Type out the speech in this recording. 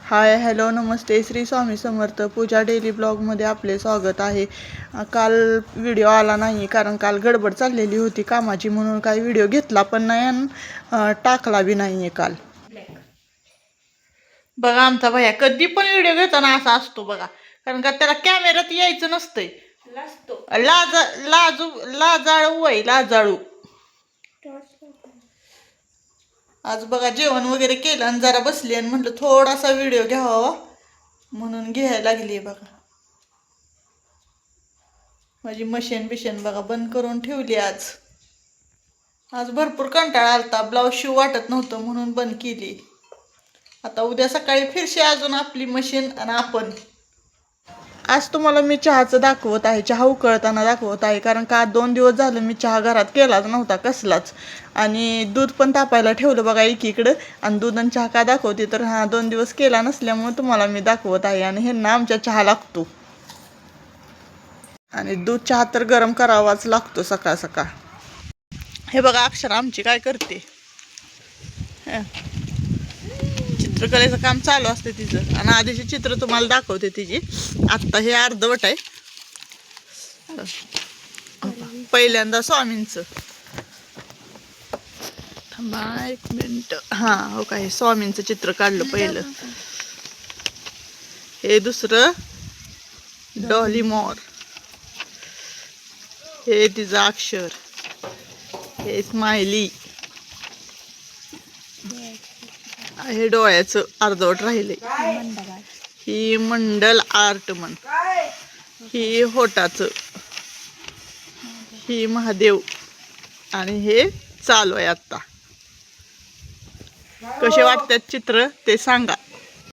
Hi hello नमस्ते श्री स्वामी समर्थ पूजा daily ब्लॉगमध्ये आपले स्वागत आहे। काल व्हिडिओ आला नाही कारण काल गडबड चाललेली होती कामाची, म्हणून काही व्हिडिओ घेतला पण नाही आणि टाकला बी नाही आहे काल। बघा आमचा भैया कधी पण व्हिडिओ घेताना असा असतो बघा, कारण का त्याला कॅमेऱ्यात यायचं नसतंय। लाजाळू वय लाजाळू। आज बघा जेवण वगैरे केलं आणि जरा बसली आणि म्हटलं थोडासा व्हिडिओ घ्यावा म्हणून घ्यायला लागली। बघा माझी मशीन बिशीन बघा बंद करून ठेवली। आज भरपूर कंटाळा आलता, ब्लाऊज शिव वाटत नव्हतं म्हणून बंद केली। आता उद्या सकाळी फिरशी अजून आपली मशीन आणि आपण। आज तुम्हाला मी चहाचं दाखवत आहे, चहा उकळताना दाखवत आहे, कारण का 2 दिवस झालं मी चहा घरात केलाच नव्हता कसलाच। आणि दूध पण तापायला ठेवलं बघा एकीकडं, आणि दूध आणि चहा का दाखवते तर 2 दिवस केला नसल्यामुळे तुम्हाला मी दाखवत आहे। आणि ह्यांना आमच्या चहा लागतो, आणि दूध चहा तर गरम करावाच लागतो सकाळ सकाळ। हे बघा अक्षर आमची काय करते, चित्रकलेचं काम चालू असते तिचं, आणि आधीचे चित्र तुम्हाला दाखवते तिची। आत्ता हे अर्धवट आहे, पहिल्यांदा स्वामींचं। थांबा 1 मिनिट। हो काय स्वामींचं चित्र काढलं पहिलं, हे दुसरं डॉली मोर, हे तिचं अक्षर, हे स्माइली, हे डोळ्याचं अर्धवट राहिले, ही मंडल आर्ट म्हण, ही होटाचं, ही महादेव, आणि हे चालू आहे आता। कसे वाटतात चित्र ते सांगा।